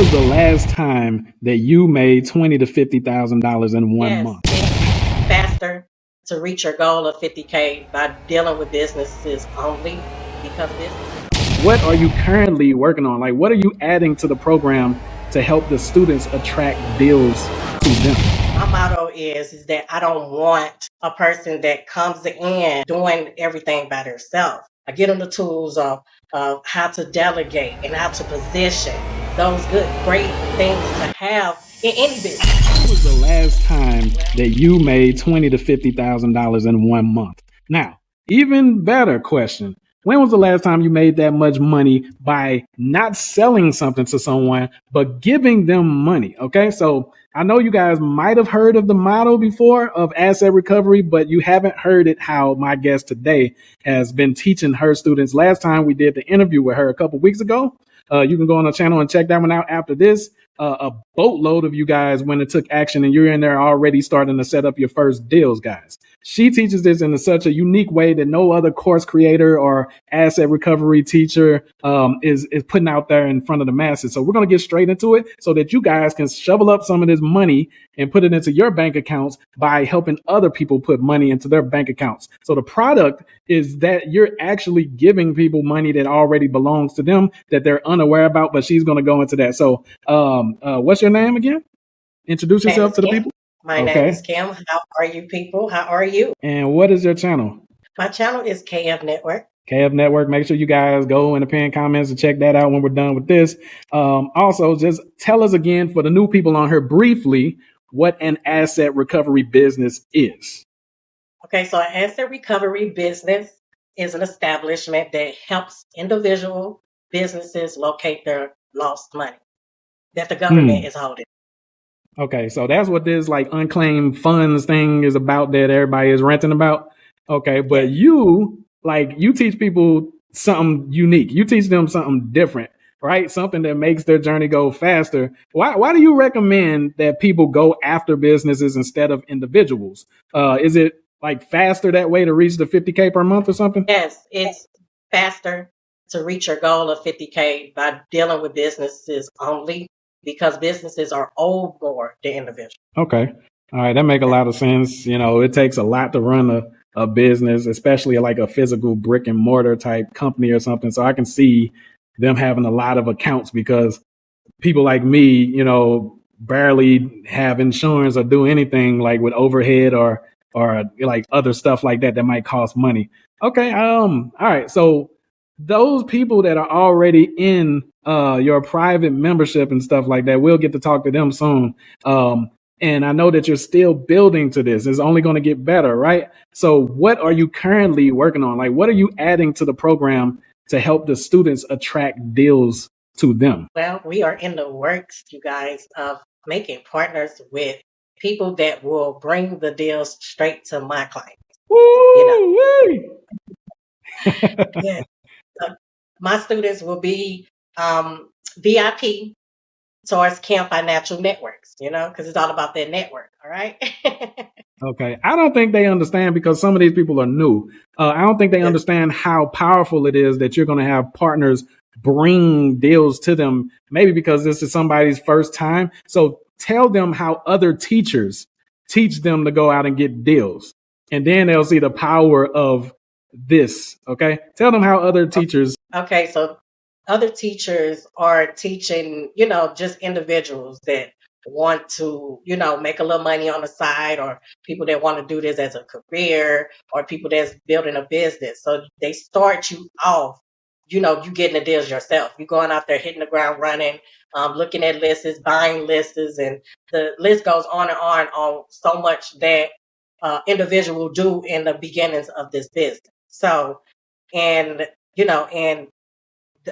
was the last time that you made $20,000 to $50,000 in one Yes, month? it's faster to reach your goal of 50K by dealing with businesses only because businesses. What are you currently working on? Like, what are you adding to the program to help the students attract deals to them? My motto is that I don't want a person that comes in doing everything by themselves. I get them the tools of how to delegate and how to position those great things to have in any business. When was the last time Well, that you made $20,000 to $50,000 in one month? Now, even better question. When was the last time you made that much money by not selling something to someone, but giving them money? Okay, so I know you guys might have heard of the model before of asset recovery, but you haven't heard it how my guest today has been teaching her students. Last time we did the interview with her a couple weeks ago. You can go on the channel and check that one out after this. A boatload of you guys went and took action, and you're in there already starting to set up your first deals, guys. She teaches this in such a unique way that no other course creator or asset recovery teacher is putting out there in front of the masses. So we're going to get straight into it so that you guys can shovel up some of this money and put it into your bank accounts by helping other people put money into their bank accounts. So the product is that you're actually giving people money that already belongs to them that they're unaware about, but she's going to go into that. So what's your name again? Introduce my name yourself is to the Kim. people. My name Okay. is Kim. How are you people? How are you? And what is your channel? My channel is KF Network. KF Network. Make sure you guys go in the pinned comments and check that out when we're done with this. Also, just tell us again for the new people on here briefly what an asset recovery business is. Okay, so an asset recovery business is an establishment that helps individual businesses locate their lost money that the government Hmm. is holding. Okay, so that's what this like unclaimed funds thing is about that everybody is ranting about. Okay, but Yes. you teach people something unique. You teach them something different, right? Something that makes their journey go faster. Why do you recommend that people go after businesses instead of individuals? Is it like faster that way to reach the 50K per month or something? Yes, it's faster to reach your goal of 50K by dealing with businesses only because businesses are owed more than individuals. Okay. All right. That make a lot of sense. You know, it takes a lot to run a business, especially like a physical brick and mortar type company or something. So I can see them having a lot of accounts because people like me, barely have insurance or do anything like with overhead or like other stuff like that that might cost money. Okay. All right. So those people that are already in your private membership and stuff like that, we'll get to talk to them soon. And I know that you're still building to this. It's only going to get better, right? So what are you currently working on? Like, what are you adding to the program to help the students attract deals to them? Well, we are in the works, you guys, of making partners with people that will bring the deals straight to my clients. You know, Woo! yeah. So my students will be VIP towards Camp Financial Networks, because it's all about that network. All right. Okay. I don't think they understand because some of these people are new. I don't think they Yes. understand how powerful it is that you're going to have partners bring deals to them, maybe because this is somebody's first time. So tell them how other teachers teach them to go out and get deals. And then they'll see the power of this. Okay. Tell them how other teachers. Okay. So other teachers are teaching, just individuals that want to, make a little money on the side, or people that want to do this as a career, or people that's building a business. So they start you off, you getting the deals yourself. You going out there hitting the ground running, looking at lists, buying lists, and the list goes on so much that individual do in the beginnings of this business. So, and and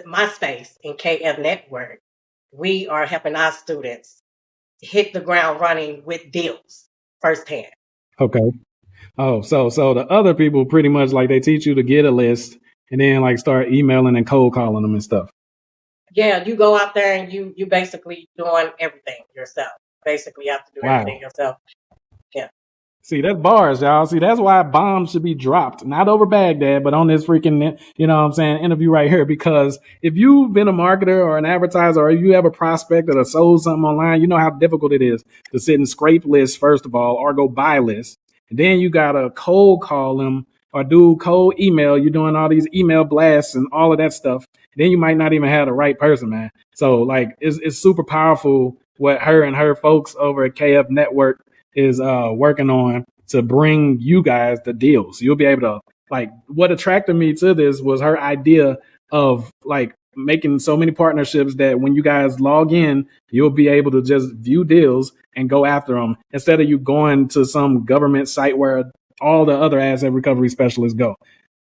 my space in KF Network, we are helping our students hit the ground running with deals firsthand. Okay. Oh, so the other people pretty much like they teach you to get a list and then like start emailing and cold calling them and stuff. Yeah, you go out there and you basically doing everything yourself. Basically, you have to do everything Wow. yourself. Yeah. See, that's bars, y'all. See, that's why bombs should be dropped, not over Baghdad, but on this freaking, you know what I'm saying, interview right here. Because if you've been a marketer or an advertiser, or if you have a prospect that has sold something online, you know how difficult it is to sit and scrape lists, first of all, or go buy lists. And then you got to cold call them or do cold email. You're doing all these email blasts and all of that stuff. Then you might not even have the right person, man. So, like, it's super powerful what her and her folks over at KF Network is working on to bring you guys the deals. You'll be able to, like, what attracted me to this was her idea of like making so many partnerships that when you guys log in, you'll be able to just view deals and go after them instead of you going to some government site where all the other asset recovery specialists go.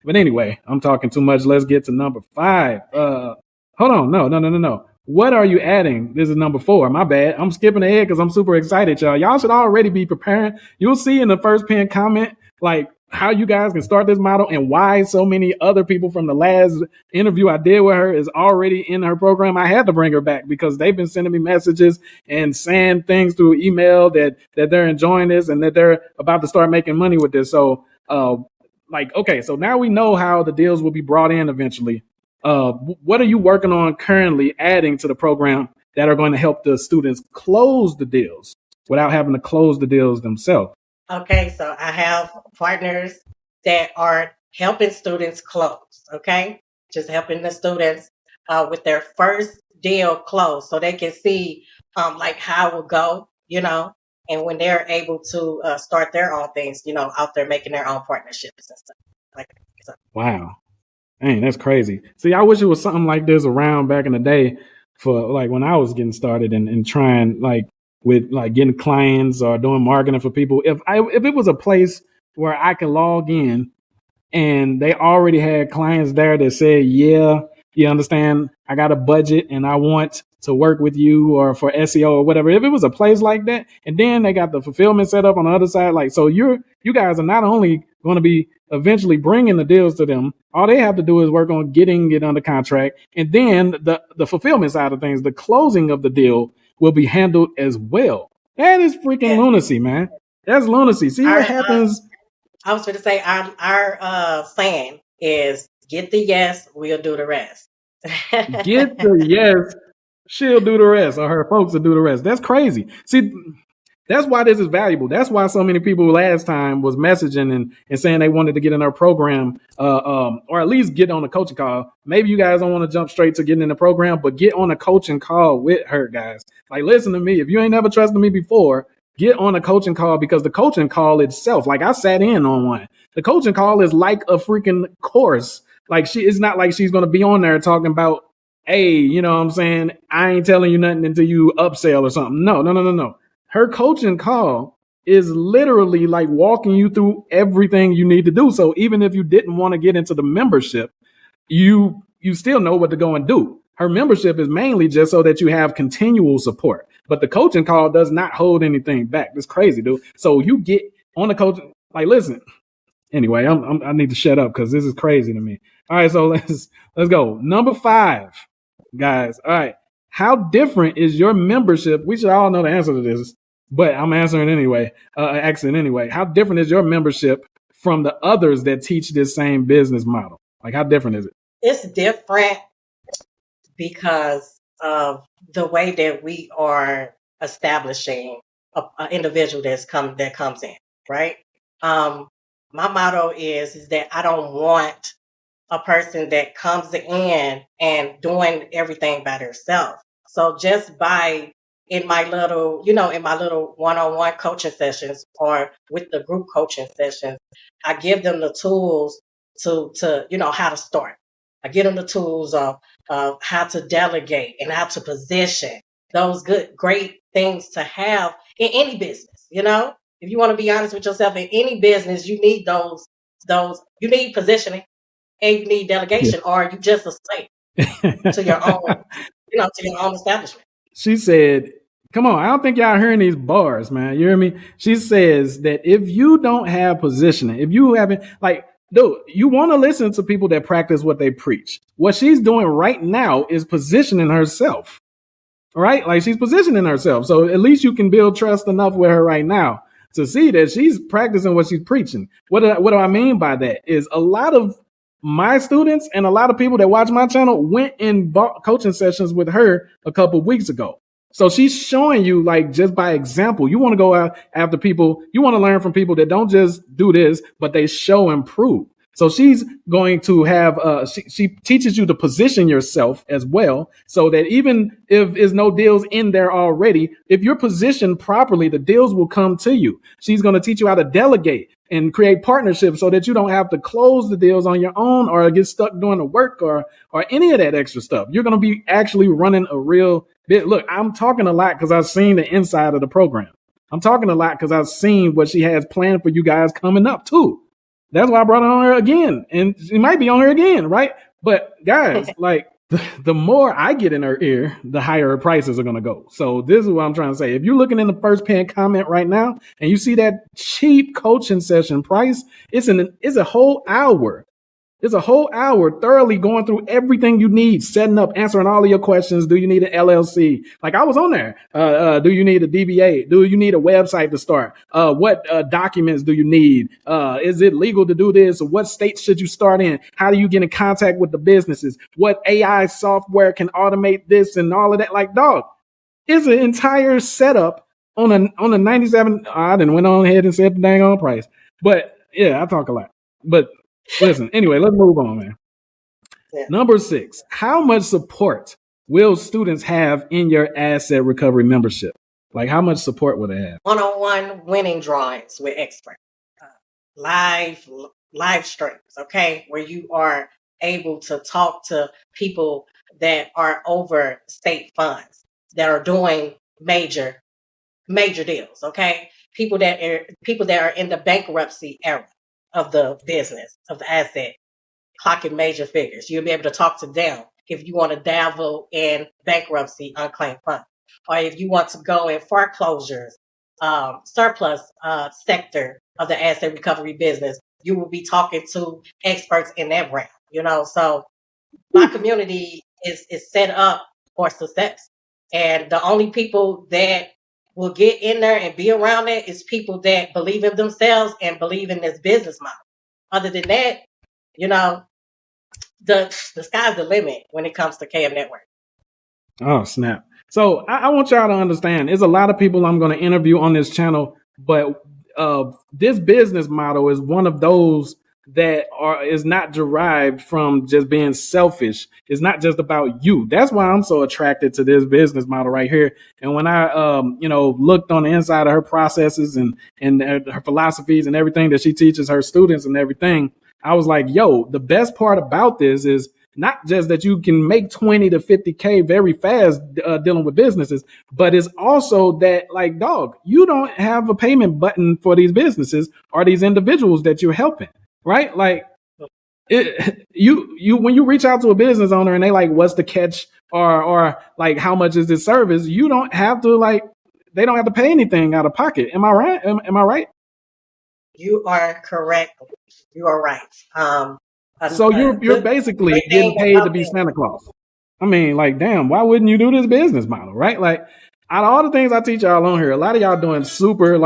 But anyway, I'm talking too much. Let's get to number 5. Hold on. No. What are you adding? This is number 4. My bad. I'm skipping ahead because I'm super excited, y'all. Y'all should already be preparing. You'll see in the first pinned comment, like, how you guys can start this model and why so many other people from the last interview I did with her is already in her program. I had to bring her back because they've been sending me messages and saying things through email that they're enjoying this and that they're about to start making money with this. So, okay, so now we know how the deals will be brought in eventually. What are you working on currently adding to the program that are going to help the students close the deals without having to close the deals themselves? Okay, so I have partners that are helping students close, okay? Just helping the students with their first deal close so they can see like how it will go, and when they're able to start their own things, out there making their own partnerships and stuff. Like so. Wow. Dang, that's crazy. See, I wish it was something like this around back in the day for like when I was getting started and trying like with like getting clients or doing marketing for people. If it was a place where I could log in and they already had clients there that said, yeah, you understand, I got a budget and I want to work with you or for SEO or whatever. If it was a place like that, and then they got the fulfillment set up on the other side, like, so you guys are not only going to be eventually bringing the deals to them, all they have to do is work on getting it under contract. And then the fulfillment side of things, the closing of the deal will be handled as well. That is freaking lunacy, man. That's lunacy. See what happens. I was going to say our saying is get the yes, we'll do the rest. Get the yes, she'll do the rest, or her folks will do the rest. That's crazy. See, that's why this is valuable. That's why so many people last time was messaging and saying they wanted to get in our program, or at least get on a coaching call. Maybe you guys don't want to jump straight to getting in the program, but get on a coaching call with her, guys. Like, listen to me. If you ain't never trusted me before, get on a coaching call, because the coaching call itself, like I sat in on one. The coaching call is like a freaking course. Like it's not like she's going to be on there talking about, hey, you know what I'm saying? I ain't telling you nothing until you upsell or something. No. Her coaching call is literally like walking you through everything you need to do. So even if you didn't want to get into the membership, you still know what to go and do. Her membership is mainly just so that you have continual support. But the coaching call does not hold anything back. That's crazy, dude. So you get on the coaching, like, listen. Anyway, I need to shut up because this is crazy to me. All right, so let's go. Number 5, guys. All right. How different is your membership? We should all know the answer to this, but I'm answering anyway. Asking anyway. How different is your membership from the others that teach this same business model? Like, how different is it? It's different because of the way that we are establishing an individual that comes in, right? My motto is that I don't want a person that comes in and doing everything by themselves. So just by in my little one-on-one coaching sessions or with the group coaching sessions, I give them the tools to how to start. I give them the tools of how to delegate and how to position those great things to have in any business. If you want to be honest with yourself, in any business, you need those you need positioning and you need delegation, or you just a slave to your own, to your own establishment. She said, come on, I don't think y'all hearing these bars, man. You hear me? She says that if you don't have positioning, if you haven't, like, dude, you want to listen to people that practice what they preach. What she's doing right now is positioning herself, right? Like, she's positioning herself. So at least you can build trust enough with her right now to see that she's practicing what she's preaching. What do I mean by that? Is a lot of my students and a lot of people that watch my channel went in coaching sessions with her a couple weeks ago. So she's showing you, like, just by example. You want to go out after people, you want to learn from people that don't just do this, but they show and prove. So she's going to have, she teaches you to position yourself as well, so that even if there's no deals in there already, if you're positioned properly, the deals will come to you. She's going to teach you how to delegate and create partnerships so that you don't have to close the deals on your own or get stuck doing the work or any of that extra stuff. You're going to be actually running a real bit. Look, I'm talking a lot because I've seen the inside of the program. I'm talking a lot because I've seen what she has planned for you guys coming up too. That's why I brought her on her again. And she might be on her again, right? But guys, like, the more I get in her ear, the higher her prices are going to go. So this is what I'm trying to say. If you're looking in the first pinned comment right now and you see that cheap coaching session price, it's a whole hour. It's a whole hour thoroughly going through everything you need, setting up, answering all of your questions. Do you need an LLC? Like, I was on there. Do you need a DBA? Do you need a website to start? What documents do you need? Is it legal to do this? What state should you start in? How do you get in contact with the businesses? What AI software can automate this and all of that? Like, dog, it's an entire setup on a 97. I didn't went on ahead and said the dang on price. But yeah, I talk a lot. But listen, anyway, let's move on, man. Yeah. Number 6, how much support will students have in your asset recovery membership? Like, how much support will they have? One-on-one winning drawings with experts, live streams, okay, where you are able to talk to people that are over state funds that are doing major deals, okay, people that are in the bankruptcy era of the business, of the asset, clocking major figures. You'll be able to talk to them if you want to dabble in bankruptcy unclaimed funds, or if you want to go in foreclosures, surplus sector of the asset recovery business. You will be talking to experts in that realm, you know. So my community is set up for success. And the only people that will get in there and be around it is people that believe in themselves and believe in this business model. Other than that, you know, the sky's the limit when it comes to KM Network. Oh, snap. So I want y'all to understand, there's a lot of people I'm going to interview on this channel, but this business model is one of those that is not derived from just being selfish. It's not just about you. That's why I'm so attracted to this business model right here. And when I, looked on the inside of her processes and her philosophies and everything that she teaches her students and everything, I was like, yo, the best part about this is not just that you can make 20 to 50K very fast dealing with businesses, but it's also that, like, dog, you don't have a payment button for these businesses or these individuals that you're helping. Right? Like, you when you reach out to a business owner and they like, what's the catch, or like, how much is this service? You don't have to, like, they don't have to pay anything out of pocket. Am I right? Am I right? You are correct. You are right. So you're basically getting paid to be Santa Claus. I mean, like, damn, why wouldn't you do this business model, right? Like, out of all the things I teach y'all on here, a lot of y'all doing super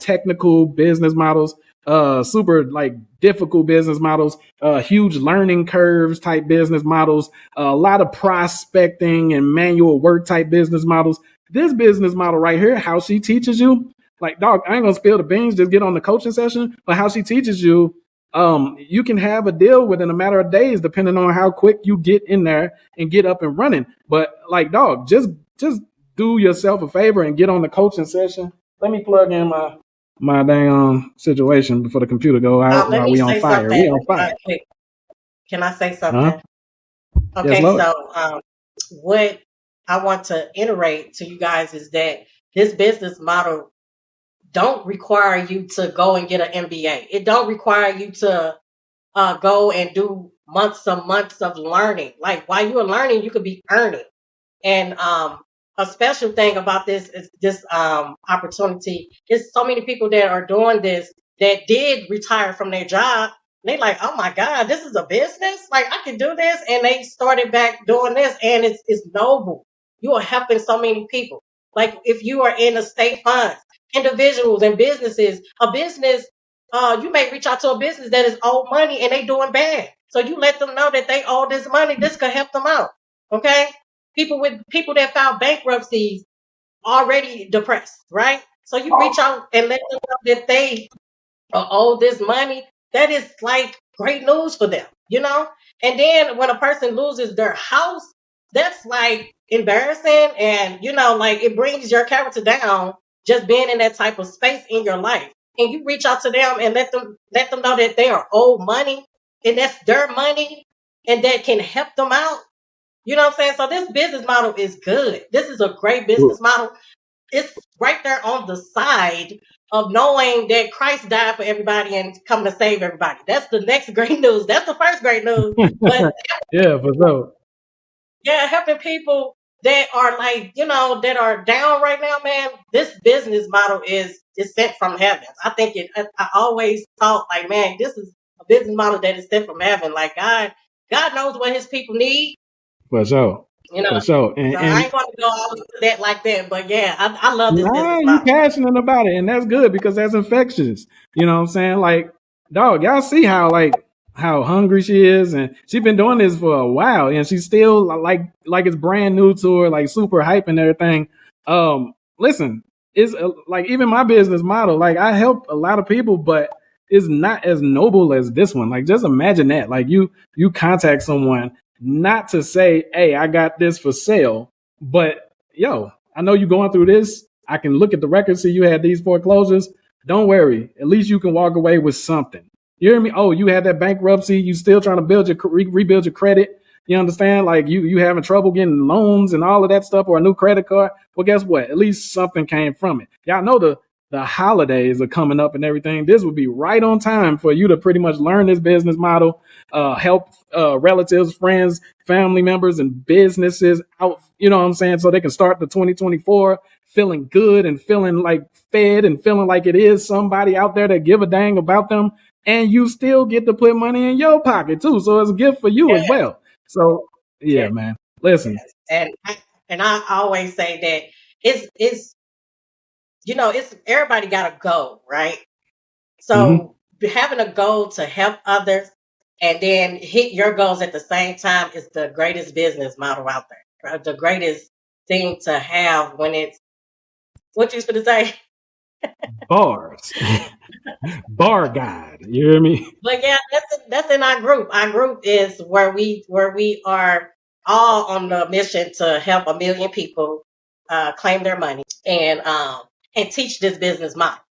technical business models, super like difficult business models, huge learning curves type business models, a lot of prospecting and manual work type business models. This business model right here, how she teaches you, like, dog, I ain't gonna spill the beans, just get on the coaching session, but how she teaches you, you can have a deal within a matter of days, depending on how quick you get in there and get up and running. But, like, dog, just do yourself a favor and get on the coaching session. Let me plug in my dang situation before the computer go out while we on fire. We on fire. Can I say something? Okay, yes, so what I want to iterate to you guys is that this business model don't require you to go and get an MBA. It don't require you to go and do months of learning. Like, while you are learning, you could be earning. And a special thing about this is this opportunity is so many people that are doing this that did retire from their job. They like, oh my God, this is a business. Like, I can do this. And they started back doing this, and it's noble. You are helping so many people. Like, if you are in a state funds, individuals and businesses. A business, you may reach out to a business that is owed money and they doing bad. So you let them know that they owe this money. This could help them out. Okay, people that file bankruptcies already depressed, right? So you reach out and let them know that they owe this money. That is like great news for them, you know? And then when a person loses their house, that's like embarrassing and, like it brings your character down just being in that type of space in your life. And you reach out to them and let them know that they are owed money and that's their money and that can help them out. You know what I'm saying? So this business model is good. This is a great business model. It's right there on the side of knowing that Christ died for everybody and coming to save everybody. That's the next great news. That's the first great news. But Yeah, for sure. yeah, helping people that are like, that are down right now, man. This business model is sent from heaven. I think I always thought like, man, this is a business model that is sent from heaven. Like God knows what his people need, For sure. you know. For sure. So I ain't going to go all into that like that, but yeah, I love this Nah, business you model. passionate about it, and that's good because that's infectious. You know what I'm saying? Like, dog, y'all see how hungry she is, and she's been doing this for a while, and she's still like it's brand new to her, like super hype and everything. Listen, it's like even my business model, like I help a lot of people, but it's not as noble as this one. Like, just imagine that. Like you contact someone not to say, "Hey, I got this for sale," but yo, I know you going through this. I can look at the record, see you had these foreclosures. Don't worry. At least you can walk away with something. You hear me? Oh, you had that bankruptcy. You still trying to build your rebuild your credit. You understand? Like you having trouble getting loans and all of that stuff or a new credit card. Well, guess what? At least something came from it. Y'all know the holidays are coming up and everything. This would be right on time for you to pretty much learn this business model, help relatives, friends, family members, and businesses out. You know what I'm saying? So they can start the 2024 feeling good and feeling like fed and feeling like it is somebody out there that give a dang about them. And you still get to put money in your pocket too. So it's a gift for you as Yeah, well. So yeah, yeah, man. Listen. yes. And I always say that it's it's everybody got a goal, right? Mm-hmm. So having a goal to help others and then hit your goals at the same time is the greatest business model out there. Right? The greatest thing to have when it's what you supposed to say. Bars. Bar guide. You hear me? But yeah, that's in our group. Our group is where we are all on the mission to help 1 million people claim their money and teach this business model.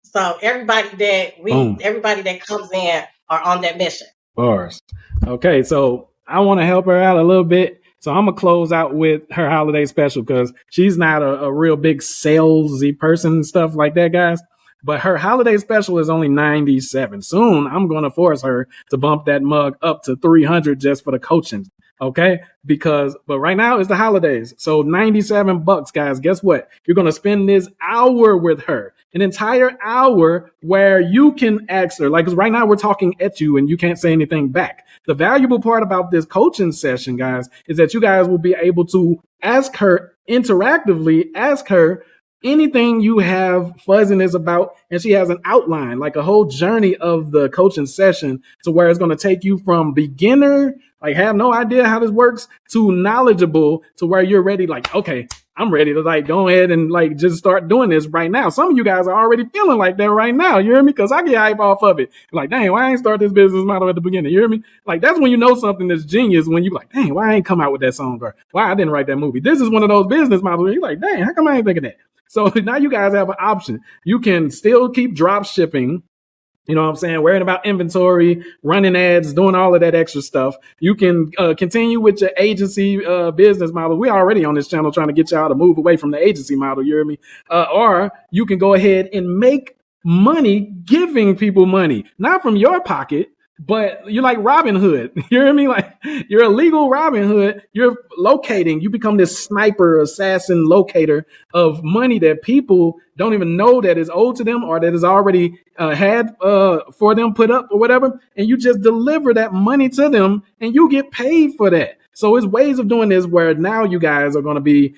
So Boom. everybody that comes in are on that mission. Bars. Okay, so I want to help her out a little bit. So I'm gonna close out with her holiday special because she's not a real big salesy person and stuff like that, guys. But her holiday special is only 97. Soon I'm gonna force her to bump that mug up to 300 just for the coaching. Okay, but right now it's the holidays, so 97 bucks, guys. Guess what? You're gonna spend this hour with her, an entire hour where you can ask her. Like, 'cause right now we're talking at you and you can't say anything back. The valuable part about this coaching session, guys, is that you guys will be able to ask her interactively, ask her anything you have fuzziness about, and she has an outline, like a whole journey of the coaching session to where it's going to take you from beginner, like have no idea how this works, to knowledgeable, to where you're ready, like, okay, I'm ready to like go ahead and like just start doing this right now. Some of you guys are already feeling like that right now. You hear me? Because I get hype off of it. Like, dang, why I ain't start this business model at the beginning? You hear me? Like, that's when you know something is genius, when you like, dang, why I ain't come out with that song, or why I didn't write that movie. This is one of those business models where you're like, dang, how come I ain't thinking that? So now you guys have an option. You can still keep drop shipping. You know what I'm saying? Worrying about inventory, running ads, doing all of that extra stuff. You can continue with your agency business model. We're already on this channel trying to get y'all to move away from the agency model. You hear me? Or you can go ahead and make money giving people money, not from your pocket, but you're like Robin Hood. You hear me? Like, you're a legal Robin Hood. You're locating. You become this sniper, assassin, locator of money that people don't even know that is owed to them or that is already had for them put up or whatever. And you just deliver that money to them and you get paid for that. So it's ways of doing this where now you guys are going to be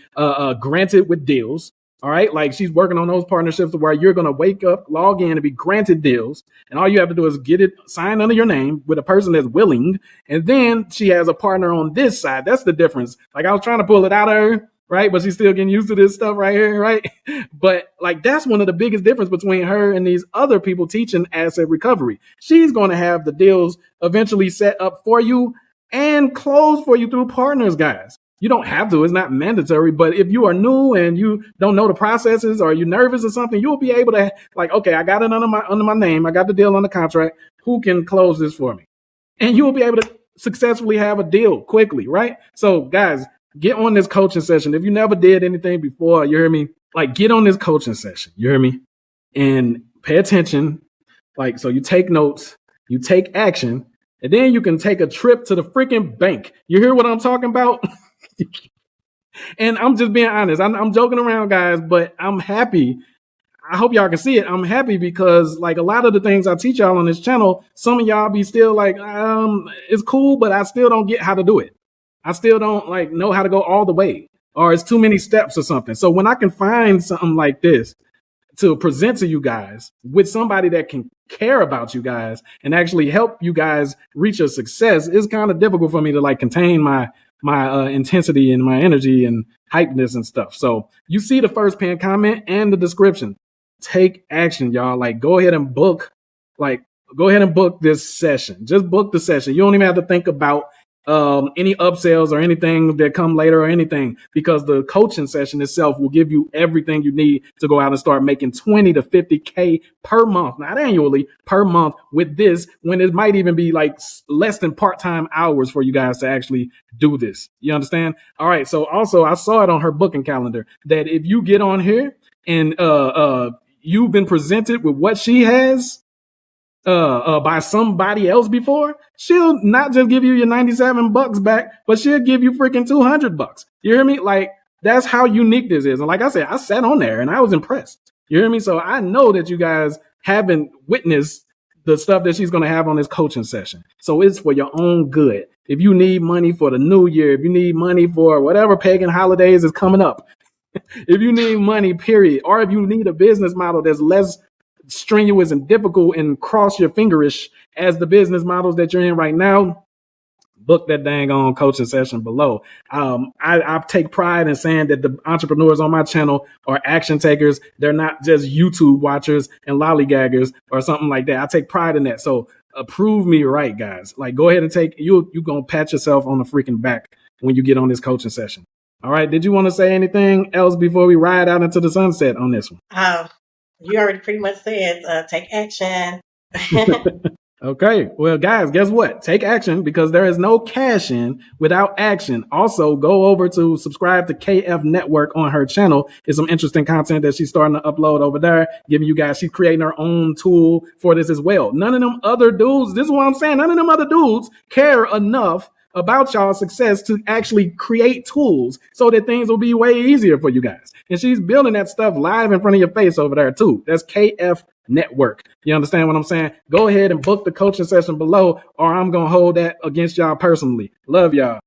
granted with deals. All right. Like she's working on those partnerships where you're going to wake up, log in, and be granted deals. And all you have to do is get it signed under your name with a person that's willing. And then she has a partner on this side. That's the difference. Like I was trying to pull it out of her, right? But she's still getting used to this stuff right here, right? But like that's one of the biggest difference between her and these other people teaching asset recovery. She's going to have the deals eventually set up for you and close for you through partners, guys. You don't have to, it's not mandatory, but if you are new and you don't know the processes or you're nervous or something, you'll be able to like, okay, I got it under my name. I got the deal on the contract. Who can close this for me? And you will be able to successfully have a deal quickly, right? So guys, get on this coaching session. If you never did anything before, you hear me? Like get on this coaching session, you hear me? And pay attention. Like, so you take notes, you take action, and then you can take a trip to the freaking bank. You hear what I'm talking about? And I'm just being honest. I'm joking around, guys, but I'm happy. I hope y'all can see it. I'm happy because like a lot of the things I teach y'all on this channel, some of y'all be still like, it's cool, but I still don't get how to do it. I still don't like know how to go all the way, or it's too many steps or something. So when I can find something like this to present to you guys with somebody that can care about you guys and actually help you guys reach a success, it's kind of difficult for me to like contain my intensity and my energy and hypeness and stuff. So you see the first pinned comment and the description. Take action, y'all. Like go ahead and book this session. Just book the session. You don't even have to think about any upsells or anything that come later or anything, because the coaching session itself will give you everything you need to go out and start making 20 to 50K per month, not annually, per month with this, when it might even be like less than part-time hours for you guys to actually do this. You understand? All right. So also I saw it on her booking calendar that if you get on here and you've been presented with what she has by somebody else before, she'll not just give you your $97 back, but she'll give you freaking $200. You hear me? Like that's how unique this is. And like I said, I sat on there and I was impressed. You hear me? So I know that you guys haven't witnessed the stuff that she's going to have on this coaching session. So it's for your own good. If you need money for the new year, if you need money for whatever pagan holidays is coming up, if you need money, period, or if you need a business model that's less strenuous and difficult and cross your fingerish as the business models that you're in right now, book that dang on coaching session below. I take pride in saying that the entrepreneurs on my channel are action takers. They're not just YouTube watchers and lollygaggers or something like that. I take pride in that. So prove me right, guys. Like go ahead and take you gonna pat yourself on the freaking back when you get on this coaching session. All right. Did you want to say anything else before we ride out into the sunset on this one? You already pretty much said take action. Okay. Well, guys, guess what? Take action, because there is no cash in without action. Also, go over to subscribe to KF Network on her channel. It's some interesting content that she's starting to upload over there, giving you guys, she's creating her own tool for this as well. None of them other dudes, this is what I'm saying, none of them other dudes care enough about y'all's success to actually create tools so that things will be way easier for you guys. And she's building that stuff live in front of your face over there too. That's KF Network. You understand what I'm saying? Go ahead and book the coaching session below, or I'm going to hold that against y'all personally. Love y'all.